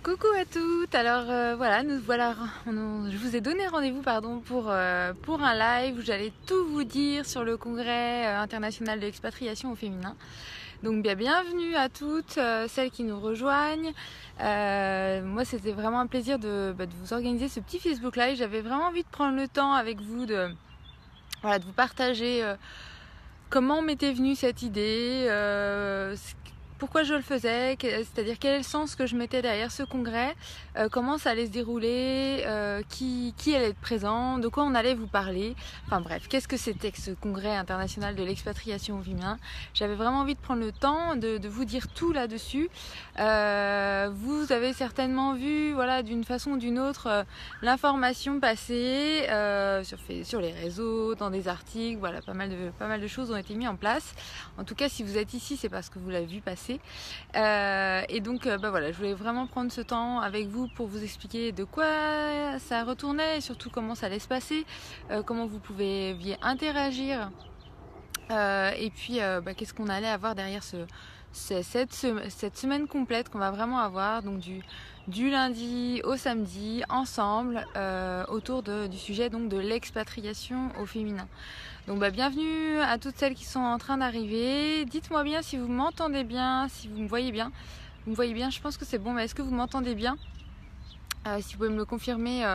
Coucou à toutes, alors voilà, je vous ai donné rendez-vous pour un live où j'allais tout vous dire sur le congrès international de l'expatriation au féminin. Donc bienvenue à toutes celles qui nous rejoignent. Moi c'était vraiment un plaisir de vous organiser ce petit Facebook live. J'avais vraiment envie de prendre le temps avec vous de vous partager comment m'était venue cette idée, pourquoi je le faisais, c'est-à-dire quel est le sens que je mettais derrière ce congrès, comment ça allait se dérouler, qui allait être présent, de quoi on allait vous parler. Enfin bref, qu'est-ce que c'était que ce congrès international de l'expatriation au féminin. J'avais vraiment envie de prendre le temps de vous dire tout là-dessus. Vous avez certainement vu, voilà, d'une façon ou d'une autre, l'information passer sur les réseaux, dans des articles, voilà, pas mal de choses ont été mises en place. En tout cas, si vous êtes ici, c'est parce que vous l'avez vu passer. Et donc, voilà, je voulais vraiment prendre ce temps avec vous pour vous expliquer de quoi ça retournait et surtout comment ça allait se passer, comment vous pouviez interagir, et puis qu'est-ce qu'on allait avoir derrière cette semaine complète qu'on va vraiment avoir, donc du lundi au samedi, ensemble, autour du sujet donc de l'expatriation au féminin. Donc bienvenue à toutes celles qui sont en train d'arriver. Dites-moi bien si vous m'entendez bien, si vous me voyez bien. Vous me voyez bien, je pense que c'est bon, mais est-ce que vous m'entendez bien? Si vous pouvez me le confirmer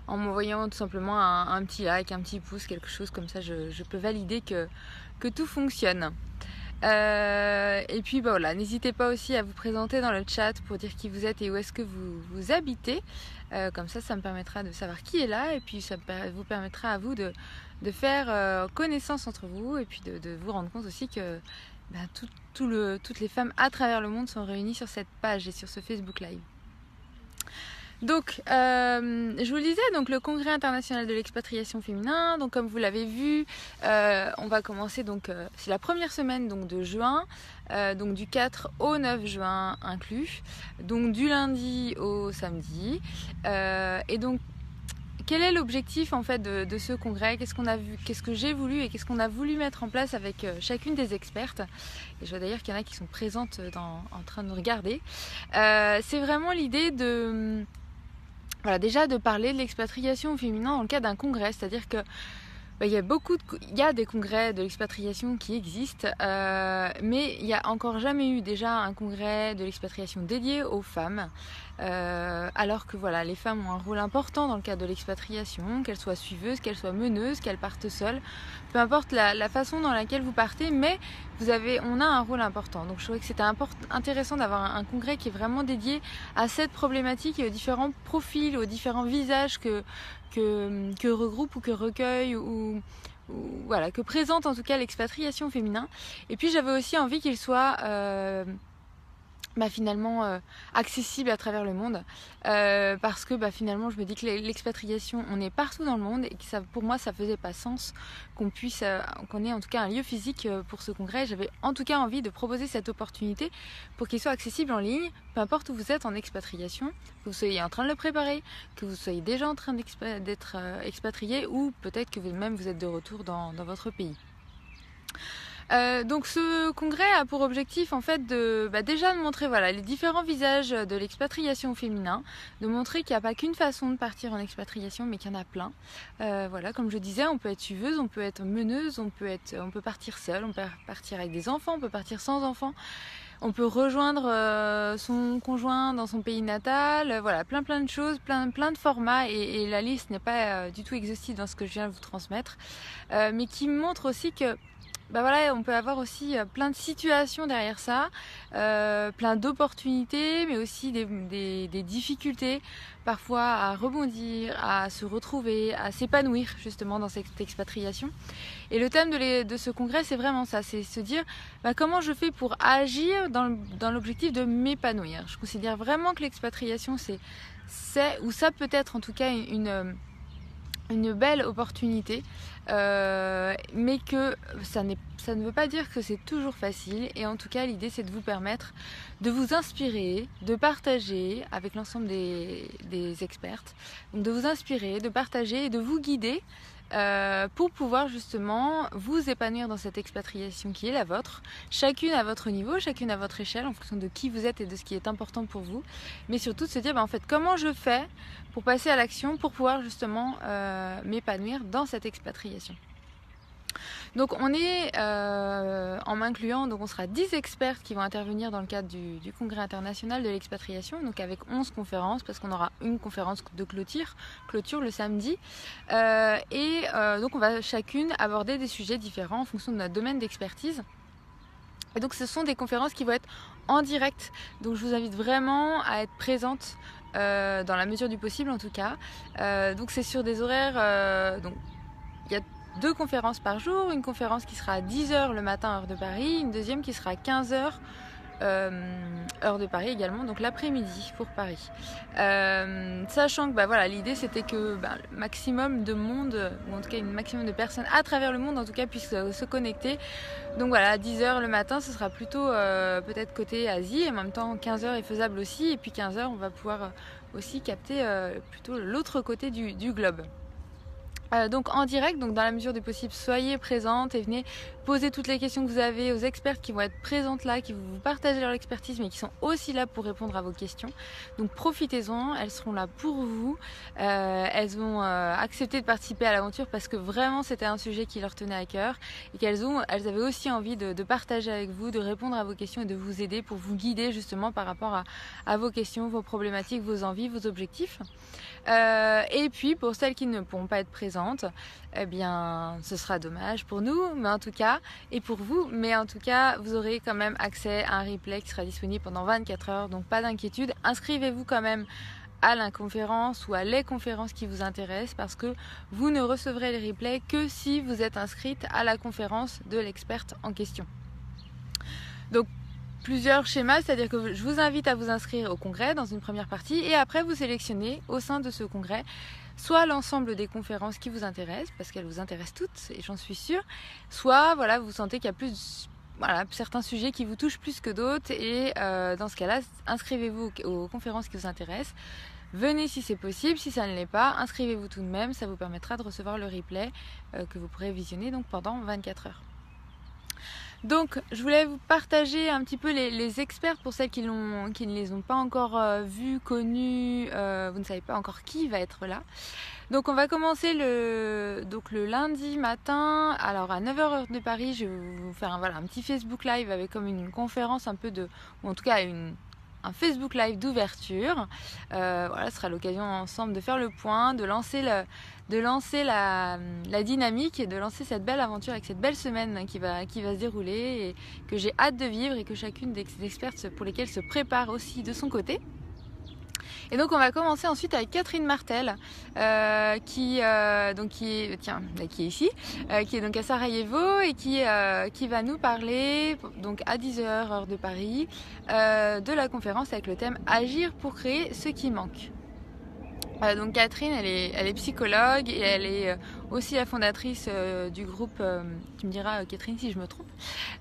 en m'envoyant tout simplement un petit like, un petit pouce, quelque chose comme ça, je peux valider que tout fonctionne. Et puis voilà, n'hésitez pas aussi à vous présenter dans le chat pour dire qui vous êtes et où est-ce que vous habitez. Comme ça me permettra de savoir qui est là et puis ça vous permettra à vous de faire connaissance entre vous et puis de vous rendre compte aussi que toutes les femmes à travers le monde sont réunies sur cette page et sur ce Facebook Live. Donc, je vous le disais, donc le congrès international de l'expatriation féminin. Donc, comme vous l'avez vu, on va commencer. Donc, c'est la première semaine donc de juin, donc du 4 au 9 juin inclus. Donc, du lundi au samedi. Et donc, quel est l'objectif en fait de ce congrès? Qu'est-ce qu'on a vu? Qu'est-ce que j'ai voulu et qu'est-ce qu'on a voulu mettre en place avec chacune des expertes? Et je vois d'ailleurs qu'il y en a qui sont présentes en train de nous regarder. C'est vraiment l'idée de déjà de parler de l'expatriation au féminin dans le cadre d'un congrès, c'est-à-dire que il y a des congrès de l'expatriation qui existent, mais il n'y a encore jamais eu déjà un congrès de l'expatriation dédié aux femmes, alors que voilà, les femmes ont un rôle important dans le cadre de l'expatriation, qu'elles soient suiveuses, qu'elles soient meneuses, qu'elles partent seules, peu importe la façon dans laquelle vous partez, mais on a un rôle important. Donc je trouvais que c'était intéressant d'avoir un congrès qui est vraiment dédié à cette problématique et aux différents profils, aux différents visages que regroupe ou que recueille ou voilà, que présente en tout cas l'expatriation féminin. Et puis j'avais aussi envie qu'il soit finalement accessible à travers le monde, parce que finalement je me dis que l'expatriation, on est partout dans le monde et que ça, pour moi ça faisait pas sens qu'on ait en tout cas un lieu physique pour ce congrès. J'avais en tout cas envie de proposer cette opportunité pour qu'il soit accessible en ligne, peu importe où vous êtes en expatriation, que vous soyez en train de le préparer, que vous soyez déjà en train d'être expatrié ou peut-être que vous-même vous êtes de retour dans votre pays. Donc ce congrès a pour objectif en fait déjà de montrer les différents visages de l'expatriation au féminin, de montrer qu'il n'y a pas qu'une façon de partir en expatriation mais qu'il y en a plein. Comme je disais, on peut être suiveuse, on peut être meneuse, on peut partir seule, on peut partir avec des enfants, on peut partir sans enfants. On peut rejoindre son conjoint dans son pays natal, plein de choses, plein de formats et la liste n'est pas du tout exhaustive dans ce que je viens de vous transmettre, mais qui montre aussi que on peut avoir aussi plein de situations derrière ça, plein d'opportunités, mais aussi des difficultés parfois à rebondir, à se retrouver, à s'épanouir justement dans cette expatriation. Et le thème de ce congrès, c'est vraiment ça, c'est se dire comment je fais pour agir dans l'objectif de m'épanouir. Je considère vraiment que l'expatriation, ou ça peut être en tout cas une belle opportunité, mais que ça ne veut pas dire que c'est toujours facile. Et en tout cas, l'idée, c'est de vous permettre de vous inspirer, de partager avec l'ensemble des expertes, donc de vous inspirer, de partager et de vous guider pour pouvoir justement vous épanouir dans cette expatriation qui est la vôtre, chacune à votre niveau, chacune à votre échelle, en fonction de qui vous êtes et de ce qui est important pour vous, mais surtout de se dire en fait comment je fais pour passer à l'action, pour pouvoir justement m'épanouir dans cette expatriation. Donc on est, en m'incluant, donc on sera 10 experts qui vont intervenir dans le cadre du Congrès international de l'expatriation, donc avec 11 conférences, parce qu'on aura une conférence de clôture le samedi. Donc on va chacune aborder des sujets différents en fonction de notre domaine d'expertise. Et donc ce sont des conférences qui vont être en direct, donc je vous invite vraiment à être présente dans la mesure du possible en tout cas. Donc c'est sur des horaires, donc il y a 2 conférences par jour, une conférence qui sera à 10h le matin heure de Paris, une deuxième qui sera à 15h heure de Paris également, donc l'après-midi pour Paris. Sachant que voilà, l'idée c'était que le maximum de monde, ou en tout cas un maximum de personnes à travers le monde en tout cas puissent se connecter. Donc voilà, à 10h le matin ce sera plutôt peut-être côté Asie, et en même temps 15h est faisable aussi, et puis 15h on va pouvoir aussi capter plutôt l'autre côté du globe. Donc en direct, donc dans la mesure du possible, soyez présentes et venez poser toutes les questions que vous avez aux experts qui vont être présentes là, qui vont vous partager leur expertise, mais qui sont aussi là pour répondre à vos questions. Donc profitez-en, elles seront là pour vous. Elles ont accepté de participer à l'aventure parce que vraiment c'était un sujet qui leur tenait à cœur et qu'elles avaient aussi envie de partager avec vous, de répondre à vos questions et de vous aider pour vous guider justement par rapport à vos questions, vos problématiques, vos envies, vos objectifs. Et puis pour celles qui ne pourront pas être présentes, eh bien ce sera dommage pour nous, mais en tout cas, et pour vous, mais en tout cas vous aurez quand même accès à un replay qui sera disponible pendant 24 heures, donc pas d'inquiétude, inscrivez-vous quand même à la conférence ou à les conférences qui vous intéressent, parce que vous ne recevrez les replays que si vous êtes inscrite à la conférence de l'experte en question. Donc plusieurs schémas, c'est-à-dire que je vous invite à vous inscrire au congrès dans une première partie, et après vous sélectionnez au sein de ce congrès soit l'ensemble des conférences qui vous intéressent, parce qu'elles vous intéressent toutes, et j'en suis sûre, soit voilà, vous sentez qu'il y a plus certains sujets qui vous touchent plus que d'autres, et dans ce cas-là, inscrivez-vous aux conférences qui vous intéressent. Venez si c'est possible, si ça ne l'est pas, inscrivez-vous tout de même, ça vous permettra de recevoir le replay que vous pourrez visionner donc pendant 24 heures. Donc je voulais vous partager un petit peu les experts pour celles qui ne les ont pas encore vus, connus, vous ne savez pas encore qui va être là. Donc on va commencer le lundi matin, alors à 9h heure de Paris, je vais vous faire un petit Facebook Live avec comme une conférence un peu ou en tout cas un Facebook Live d'ouverture. Ce sera l'occasion ensemble de faire le point, de lancer la dynamique et de lancer cette belle aventure avec cette belle semaine qui va se dérouler et que j'ai hâte de vivre, et que chacune des expertes pour lesquelles se prépare aussi de son côté. Et donc on va commencer ensuite avec Catherine Martel, qui est ici, qui est donc à Sarajevo, et qui va nous parler donc à 10h heure de Paris de la conférence avec le thème Agir pour créer ce qui manque. Donc Catherine, elle est psychologue, et elle est aussi la fondatrice du groupe, tu me diras Catherine si je me trompe,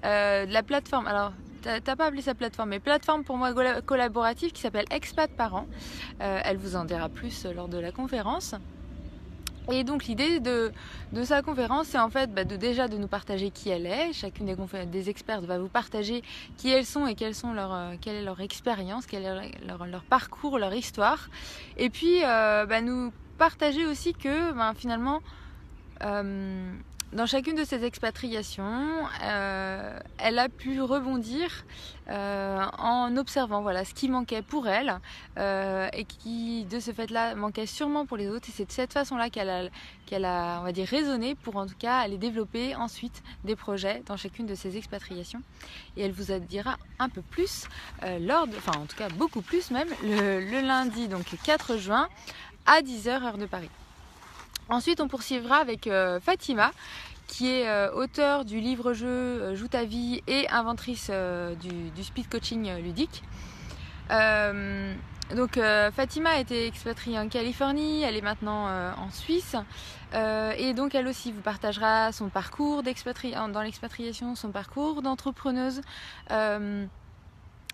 de la plateforme, alors t'as pas appelé ça plateforme, mais plateforme pour moi collaborative qui s'appelle Expat Parents. Elle vous en dira plus lors de la conférence. Et donc l'idée de sa conférence, c'est en fait de nous partager qui elle est. Chacune des expertes va vous partager qui elles sont et quelle est leur expérience, quel est leur parcours, leur histoire. Et puis nous partager aussi que finalement dans chacune de ces expatriations, elle a pu rebondir en observant ce qui manquait pour elle et qui, de ce fait-là, manquait sûrement pour les autres. Et c'est de cette façon-là qu'elle a, on va dire, raisonné pour en tout cas aller développer ensuite des projets dans chacune de ces expatriations. Et elle vous en dira un peu plus en tout cas beaucoup plus même, le lundi, donc 4 juin, à 10h heure de Paris. Ensuite, on poursuivra avec Fatima, qui est auteure du livre-jeu Joue ta vie et inventrice du speed coaching ludique. Fatima a été expatriée en Californie, elle est maintenant en Suisse, et donc elle aussi vous partagera son parcours dans l'expatriation, son parcours d'entrepreneuse.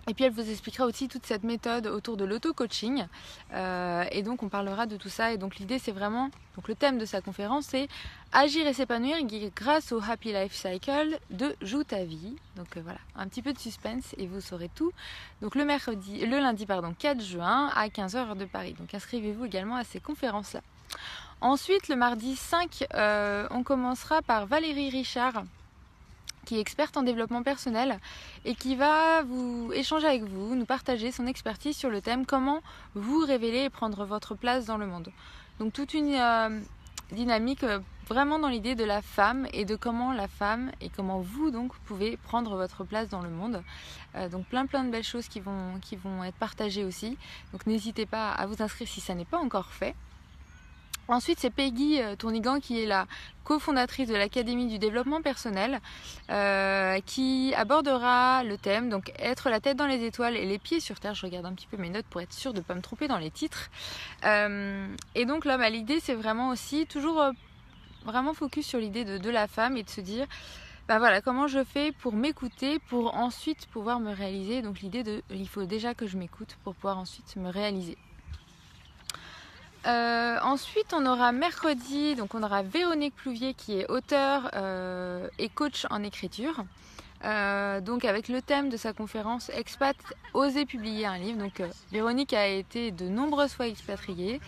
Et puis elle vous expliquera aussi toute cette méthode autour de l'auto-coaching. Et donc on parlera de tout ça. Et donc l'idée c'est vraiment, donc le thème de sa conférence c'est agir et s'épanouir grâce au Happy Life Cycle de Joue ta vie. Donc voilà, un petit peu de suspense et vous saurez tout. Donc le lundi 4 juin à 15h heure de Paris. Donc inscrivez-vous également à ces conférences-là. Ensuite le mardi 5, on commencera par Valérie Richard, qui est experte en développement personnel et qui va vous échanger avec vous, nous partager son expertise sur le thème comment vous révéler et prendre votre place dans le monde. Donc toute une dynamique vraiment dans l'idée de la femme et de comment la femme et comment vous donc pouvez prendre votre place dans le monde. Donc plein de belles choses qui vont être partagées aussi. Donc n'hésitez pas à vous inscrire si ça n'est pas encore fait. Ensuite, c'est Peggy Tournigan qui est la cofondatrice de l'Académie du développement personnel qui abordera le thème, donc être la tête dans les étoiles et les pieds sur terre. Je regarde un petit peu mes notes pour être sûre de ne pas me tromper dans les titres. Et donc là, l'idée, c'est vraiment aussi toujours vraiment focus sur l'idée de la femme et de se dire voilà, comment je fais pour m'écouter, pour ensuite pouvoir me réaliser. Donc l'idée il faut déjà que je m'écoute pour pouvoir ensuite me réaliser. Ensuite on aura mercredi, donc on aura Véronique Plouvier qui est auteure et coach en écriture. Donc avec le thème de sa conférence Expat, oser publier un livre. Donc Véronique a été de nombreuses fois expatriée.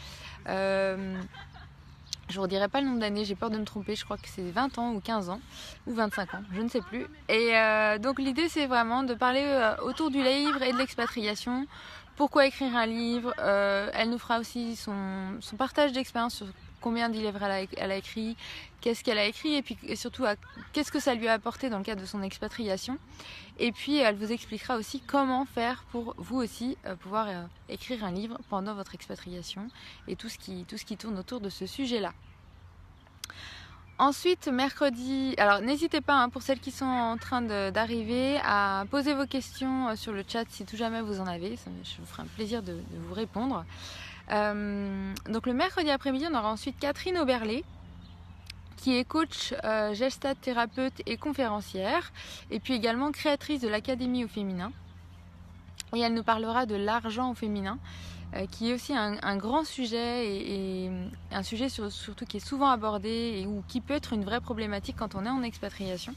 Je ne vous dirai pas le nombre d'années, j'ai peur de me tromper, je crois que c'est 20 ans ou 15 ans ou 25 ans, je ne sais plus. Et donc l'idée c'est vraiment de parler autour du livre et de l'expatriation. Pourquoi écrire un livre, elle nous fera aussi son partage d'expérience sur combien de livres elle a écrit, qu'est-ce qu'elle a écrit et puis surtout qu'est-ce que ça lui a apporté dans le cadre de son expatriation. Et puis elle vous expliquera aussi comment faire pour vous aussi pouvoir écrire un livre pendant votre expatriation et tout ce qui tourne autour de ce sujet-là. Ensuite, mercredi, alors n'hésitez pas pour celles qui sont en train d'arriver à poser vos questions sur le chat si tout jamais vous en avez, je vous ferai un plaisir de vous répondre. Donc le mercredi après-midi, on aura ensuite Catherine Oberlé qui est coach, gestalt thérapeute et conférencière et puis également créatrice de l'Académie au féminin. Et elle nous parlera de l'argent au féminin. Qui est aussi un grand sujet et un sujet surtout qui est souvent abordé ou qui peut être une vraie problématique quand on est en expatriation.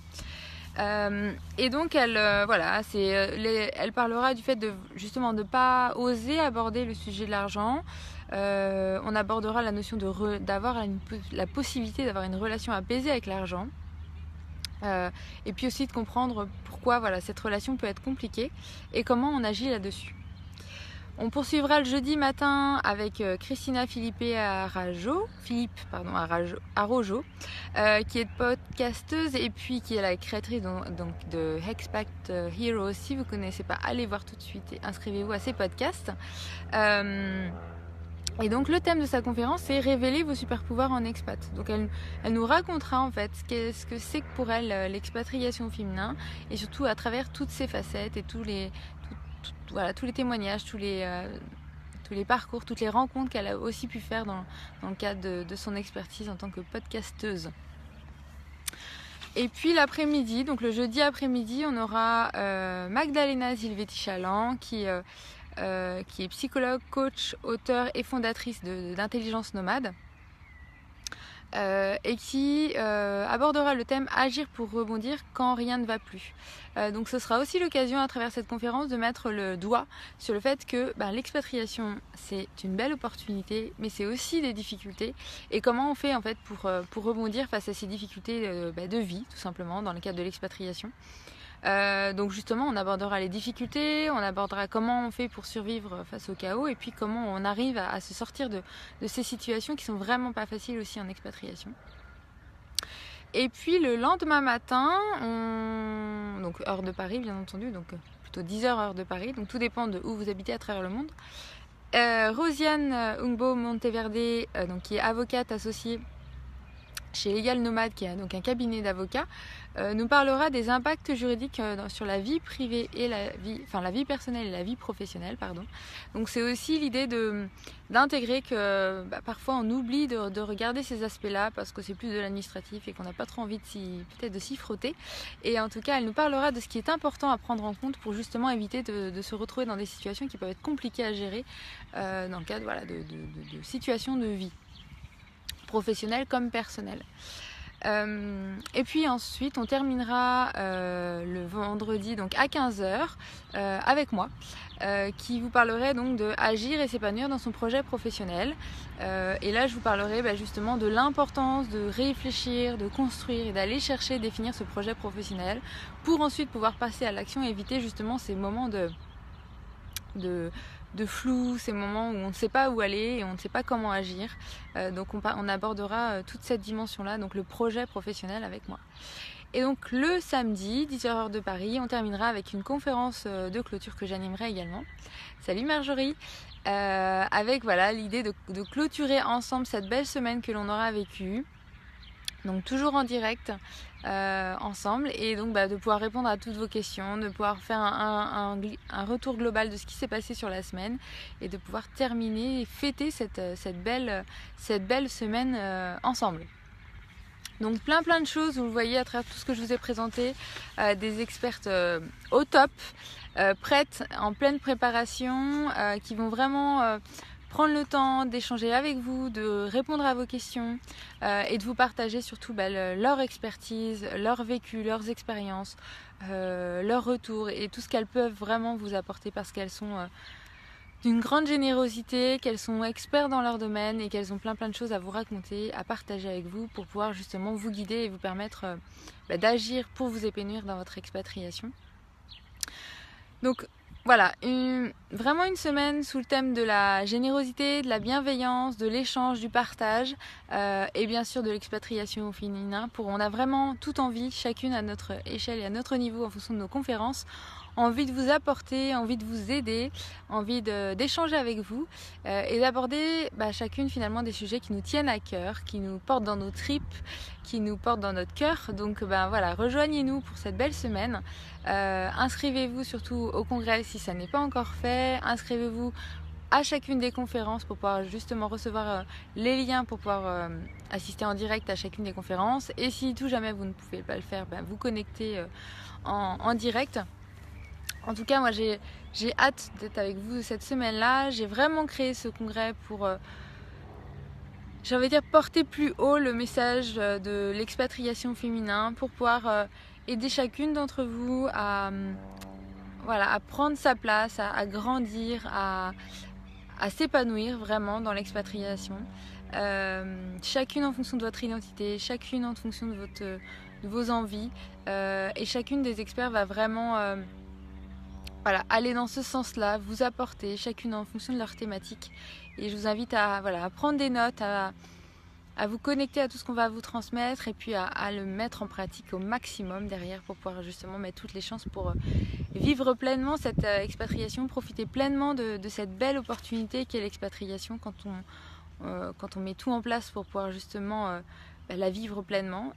Et donc elle parlera du fait de justement de ne pas oser aborder le sujet de l'argent. On abordera la notion d'avoir la possibilité d'avoir une relation apaisée avec l'argent. Et puis aussi de comprendre pourquoi cette relation peut être compliquée et comment on agit là-dessus. On poursuivra le jeudi matin avec Christina Philippe Arajo, qui est podcasteuse et puis qui est la créatrice donc de Expat Heroes. Si vous ne connaissez pas, allez voir tout de suite et inscrivez-vous à ces podcasts. Et donc le thème de sa conférence c'est révéler vos super pouvoirs en expat. Donc elle nous racontera en fait ce que c'est que pour elle l'expatriation au féminin et surtout à travers toutes ses facettes et tous les témoignages, tous les parcours, toutes les rencontres qu'elle a aussi pu faire dans le cadre de son expertise en tant que podcasteuse. Et puis l'après-midi, donc le jeudi après-midi, on aura Magdalena Silvetti-Chaland qui est psychologue, coach, auteure et fondatrice d'Intelligence Nomade. Et qui abordera le thème agir pour rebondir quand rien ne va plus. Donc ce sera aussi l'occasion à travers cette conférence de mettre le doigt sur le fait que l'expatriation c'est une belle opportunité mais c'est aussi des difficultés et comment on fait en fait pour rebondir face à ces difficultés de vie tout simplement dans le cadre de l'expatriation. Donc justement on abordera les difficultés, on abordera comment on fait pour survivre face au chaos et puis comment on arrive à se sortir de ces situations qui sont vraiment pas faciles aussi en expatriation. Et puis le lendemain matin, donc heure de Paris bien entendu, donc plutôt 10h heure de Paris, donc tout dépend de où vous habitez à travers le monde. Rosiane Ungbo Monteverde, donc qui est avocate associée chez Legal Nomad, qui est donc un cabinet d'avocats, nous parlera des impacts juridiques sur la vie privée et la vie personnelle et la vie professionnelle, pardon. Donc c'est aussi l'idée d'intégrer que parfois on oublie de regarder ces aspects-là parce que c'est plus de l'administratif et qu'on n'a pas trop envie peut-être de s'y frotter. Et en tout cas, elle nous parlera de ce qui est important à prendre en compte pour justement éviter de se retrouver dans des situations qui peuvent être compliquées à gérer dans le cadre de situations de vie, professionnelle comme personnelle. Et puis ensuite on terminera le vendredi donc à 15h avec moi qui vous parlerai donc de agir et s'épanouir dans son projet professionnel, et là je vous parlerai justement de l'importance de réfléchir, de construire et d'aller chercher, définir ce projet professionnel pour ensuite pouvoir passer à l'action et éviter justement ces moments de flou, ces moments où on ne sait pas où aller et on ne sait pas comment agir. Donc on abordera toute cette dimension-là, donc le projet professionnel avec moi. Et donc le samedi, 10h de Paris, on terminera avec une conférence de clôture que j'animerai également. Salut Marjorie, avec l'idée de clôturer ensemble cette belle semaine que l'on aura vécue. Donc toujours en direct ensemble, et donc de pouvoir répondre à toutes vos questions, de pouvoir faire un retour global de ce qui s'est passé sur la semaine et de pouvoir terminer et fêter cette belle semaine ensemble. Donc plein de choses, vous le voyez à travers tout ce que je vous ai présenté, des expertes au top, prêtes, en pleine préparation, qui vont vraiment prendre le temps d'échanger avec vous, de répondre à vos questions et de vous partager surtout leur expertise, leur vécu, leurs expériences, leurs retours et tout ce qu'elles peuvent vraiment vous apporter, parce qu'elles sont d'une grande générosité, qu'elles sont experts dans leur domaine et qu'elles ont plein de choses à vous raconter, à partager avec vous pour pouvoir justement vous guider et vous permettre d'agir pour vous épanouir dans votre expatriation. Donc voilà, vraiment une semaine sous le thème de la générosité, de la bienveillance, de l'échange, du partage et bien sûr de l'expatriation au féminin. On a vraiment toute envie, chacune à notre échelle et à notre niveau en fonction de nos conférences, envie de vous apporter, envie de vous aider, envie d'échanger avec vous et d'aborder chacune finalement des sujets qui nous tiennent à cœur, qui nous portent dans nos tripes, qui nous portent dans notre cœur. Donc rejoignez-nous pour cette belle semaine. Inscrivez-vous surtout au congrès si ça n'est pas encore fait. Inscrivez-vous à chacune des conférences pour pouvoir justement recevoir les liens pour pouvoir assister en direct à chacune des conférences. Et si tout jamais vous ne pouvez pas le faire, vous connectez en direct. En tout cas, moi j'ai hâte d'être avec vous cette semaine-là. J'ai vraiment créé ce congrès pour, j'ai envie de dire, porter plus haut le message de l'expatriation féminin, pour pouvoir aider chacune d'entre vous à prendre sa place, à grandir, à s'épanouir vraiment dans l'expatriation. Chacune en fonction de votre identité, chacune en fonction de vos envies. Et chacune des experts va vraiment aller dans ce sens-là, vous apporter, chacune en fonction de leur thématique. Et je vous invite à prendre des notes, à vous connecter à tout ce qu'on va vous transmettre et puis à le mettre en pratique au maximum derrière pour pouvoir justement mettre toutes les chances pour vivre pleinement cette expatriation, profiter pleinement de cette belle opportunité qu'est l'expatriation quand on met tout en place pour pouvoir justement la vivre pleinement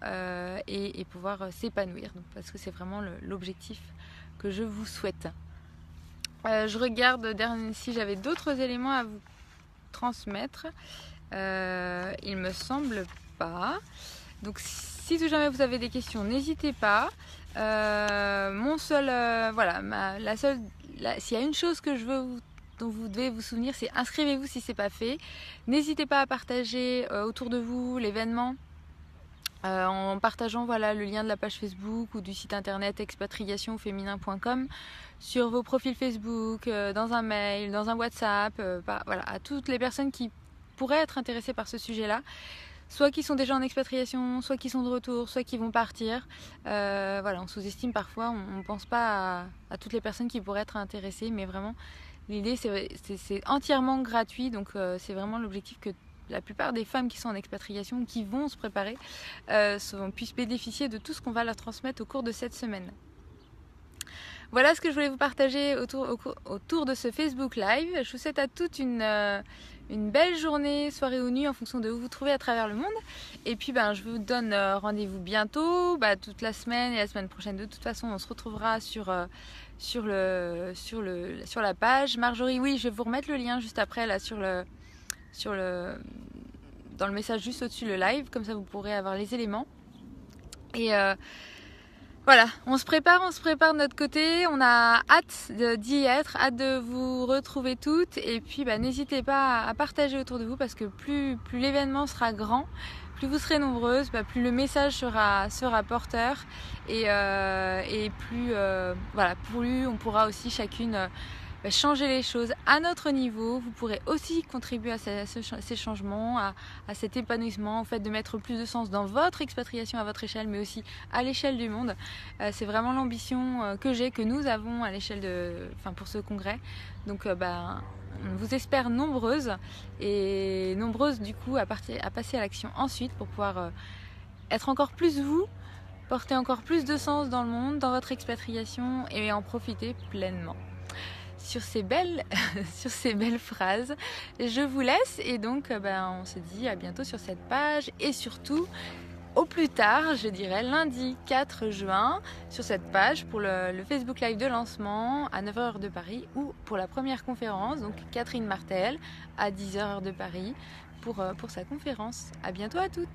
et pouvoir s'épanouir. Donc, parce que c'est vraiment l'objectif que je vous souhaite. Je regarde si j'avais d'autres éléments à vous transmettre. Il me semble pas. Donc si tout jamais vous avez des questions, n'hésitez pas. S'il y a une chose que je veux dont vous devez vous souvenir, c'est inscrivez-vous si c'est pas fait. N'hésitez pas à partager autour de vous l'événement. En partageant le lien de la page Facebook ou du site internet expatriationféminin.com sur vos profils Facebook, dans un mail, dans un WhatsApp, à toutes les personnes qui pourraient être intéressées par ce sujet-là, soit qui sont déjà en expatriation, soit qui sont de retour, soit qui vont partir. On sous-estime parfois, on ne pense pas à toutes les personnes qui pourraient être intéressées, mais vraiment l'idée c'est entièrement gratuit, donc c'est vraiment l'objectif que la plupart des femmes qui sont en expatriation, qui vont se préparer, puissent bénéficier de tout ce qu'on va leur transmettre au cours de cette semaine. Voilà ce que je voulais vous partager autour de ce Facebook Live. Je vous souhaite à toutes une belle journée, soirée ou nuit en fonction de où vous vous trouvez à travers le monde. Et puis je vous donne rendez-vous bientôt, toute la semaine et la semaine prochaine. De toute façon, on se retrouvera sur la page. Marjorie, oui, je vais vous remettre le lien juste après là dans le message juste au-dessus le live, comme ça vous pourrez avoir les éléments. Et voilà, on se prépare de notre côté, on a hâte d'y être, hâte de vous retrouver toutes, et puis n'hésitez pas à partager autour de vous, parce que plus l'événement sera grand, plus vous serez nombreuses, plus le message sera porteur, et plus on pourra aussi chacune changer les choses à notre niveau. Vous pourrez aussi contribuer à ces changements, à cet épanouissement, au fait de mettre plus de sens dans votre expatriation à votre échelle, mais aussi à l'échelle du monde. C'est vraiment l'ambition que nous avons à l'échelle pour ce congrès. Donc on vous espère nombreuses, et nombreuses du coup à passer à l'action ensuite pour pouvoir être encore plus vous, porter encore plus de sens dans le monde, dans votre expatriation, et en profiter pleinement. Sur ces belles phrases, je vous laisse, et donc on se dit à bientôt sur cette page, et surtout au plus tard, je dirais lundi 4 juin, sur cette page pour le Facebook Live de lancement à 9h heure de Paris, ou pour la première conférence, donc Catherine Martel à 10h heure de Paris pour sa conférence. À bientôt à toutes.